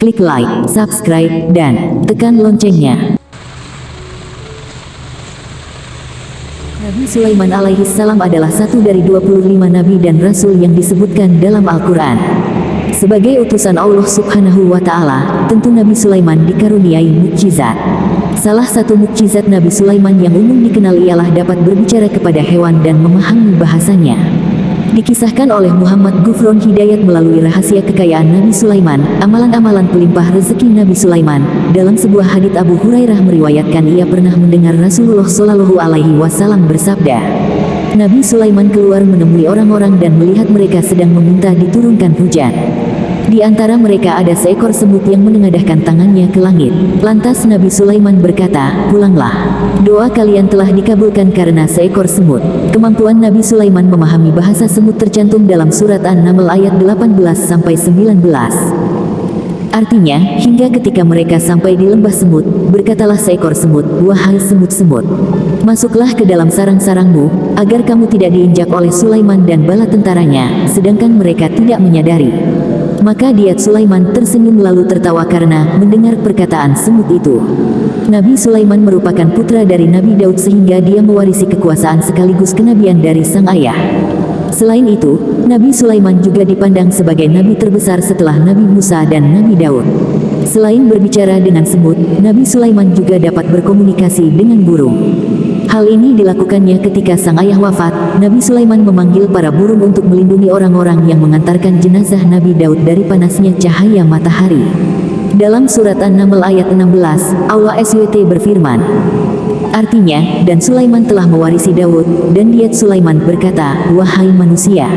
klik like, subscribe, dan tekan loncengnya. Nabi Sulaiman alaihi salam adalah satu dari 25 nabi dan rasul yang disebutkan dalam Al-Quran. Sebagai utusan Allah subhanahu wa ta'ala, tentu Nabi Sulaiman dikaruniai mukjizat. Salah satu mukjizat Nabi Sulaiman yang umum dikenal ialah dapat berbicara kepada hewan dan memahami bahasanya. Dikisahkan oleh Muhammad Ghufron Hidayat melalui rahasia kekayaan Nabi Sulaiman, amalan-amalan pelimpah rezeki Nabi Sulaiman. Dalam sebuah hadits Abu Hurairah meriwayatkan ia pernah mendengar Rasulullah Shallallahu Alaihi Wasallam bersabda, Nabi Sulaiman keluar menemui orang-orang dan melihat mereka sedang meminta diturunkan hujan. Di antara mereka ada seekor semut yang menengadahkan tangannya ke langit. Lantas Nabi Sulaiman berkata, pulanglah. Doa kalian telah dikabulkan karena seekor semut. Kemampuan Nabi Sulaiman memahami bahasa semut tercantum dalam surat An-Naml ayat 18-19. Artinya, hingga ketika mereka sampai di lembah semut, berkatalah seekor semut, wahai semut-semut, masuklah ke dalam sarang-sarangmu, agar kamu tidak diinjak oleh Sulaiman dan bala tentaranya, sedangkan mereka tidak menyadari. Maka Diat Sulaiman tersenyum lalu tertawa karena mendengar perkataan semut itu. Nabi Sulaiman merupakan putra dari Nabi Daud sehingga dia mewarisi kekuasaan sekaligus kenabian dari sang ayah. Selain itu, Nabi Sulaiman juga dipandang sebagai nabi terbesar setelah Nabi Musa dan Nabi Daud. Selain berbicara dengan semut, Nabi Sulaiman juga dapat berkomunikasi dengan burung. Hal ini dilakukannya ketika sang ayah wafat. Nabi Sulaiman memanggil para burung untuk melindungi orang-orang yang mengantarkan jenazah Nabi Daud dari panasnya cahaya matahari. Dalam surat An-Naml ayat 16, Allah SWT berfirman, artinya, dan Sulaiman telah mewarisi Daud, dan Diat Sulaiman berkata, wahai manusia,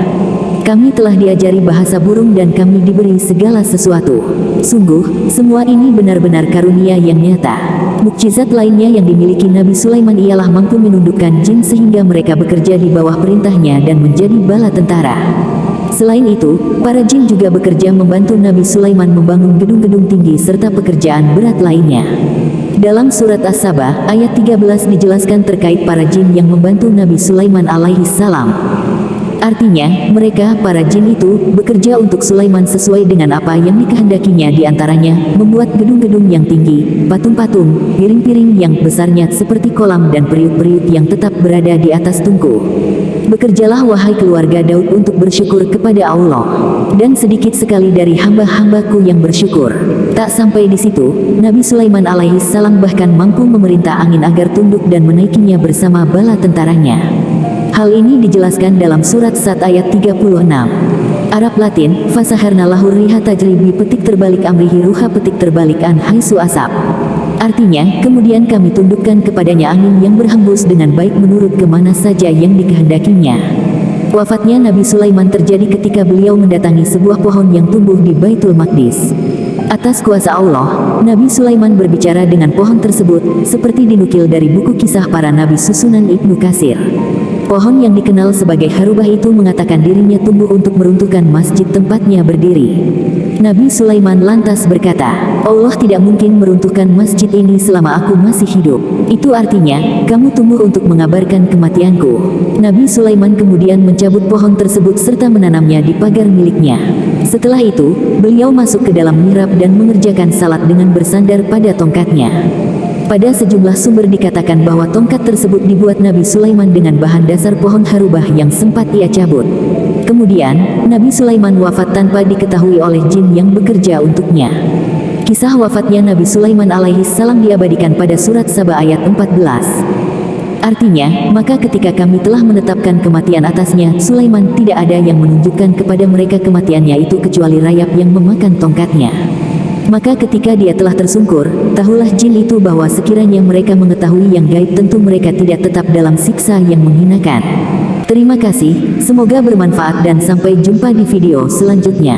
kami telah diajari bahasa burung dan kami diberi segala sesuatu. Sungguh, semua ini benar-benar karunia yang nyata. Mukjizat lainnya yang dimiliki Nabi Sulaiman ialah mampu menundukkan jin sehingga mereka bekerja di bawah perintahnya dan menjadi bala tentara. Selain itu, para jin juga bekerja membantu Nabi Sulaiman membangun gedung-gedung tinggi serta pekerjaan berat lainnya. Dalam surat As-Saba, ayat 13 dijelaskan terkait para jin yang membantu Nabi Sulaiman alaihi salam. Artinya, mereka, para jin itu, bekerja untuk Sulaiman sesuai dengan apa yang dikehendakinya di antaranya, membuat gedung-gedung yang tinggi, patung-patung, piring-piring yang besarnya seperti kolam dan periuk-periuk yang tetap berada di atas tungku. Bekerjalah wahai keluarga Daud untuk bersyukur kepada Allah. Dan sedikit sekali dari hamba-hambaku yang bersyukur. Tak sampai di situ, Nabi Sulaiman alaihi salam bahkan mampu memerintah angin agar tunduk dan menaikinya bersama bala tentaranya. Hal ini dijelaskan dalam surat Sad ayat 36. Arab Latin, fasaharna lahur riha tajribi petik terbalik amrihi ruha petik terbalik an haisu asap. Artinya, kemudian kami tundukkan kepadanya angin yang berhembus dengan baik menurut kemana saja yang dikehendakinya. Wafatnya Nabi Sulaiman terjadi ketika beliau mendatangi sebuah pohon yang tumbuh di Baitul Maqdis. Atas kuasa Allah, Nabi Sulaiman berbicara dengan pohon tersebut, seperti dinukil dari buku kisah para nabi susunan Ibnu Katsir. Pohon yang dikenal sebagai harubah itu mengatakan dirinya tumbuh untuk meruntuhkan masjid tempatnya berdiri. Nabi Sulaiman lantas berkata, Allah tidak mungkin meruntuhkan masjid ini selama aku masih hidup. Itu artinya, kamu tumbuh untuk mengabarkan kematianku. Nabi Sulaiman kemudian mencabut pohon tersebut serta menanamnya di pagar miliknya. Setelah itu, beliau masuk ke dalam mihrab dan mengerjakan salat dengan bersandar pada tongkatnya. Pada sejumlah sumber dikatakan bahwa tongkat tersebut dibuat Nabi Sulaiman dengan bahan dasar pohon harubah yang sempat ia cabut. Kemudian, Nabi Sulaiman wafat tanpa diketahui oleh jin yang bekerja untuknya. Kisah wafatnya Nabi Sulaiman alaihi salam diabadikan pada surat Saba ayat 14. Artinya, maka ketika kami telah menetapkan kematian atasnya, Sulaiman tidak ada yang menunjukkan kepada mereka kematiannya itu kecuali rayap yang memakan tongkatnya. Maka ketika dia telah tersungkur, tahulah jin itu bahwa sekiranya mereka mengetahui yang gaib tentu mereka tidak tetap dalam siksa yang menghinakan. Terima kasih, semoga bermanfaat dan sampai jumpa di video selanjutnya.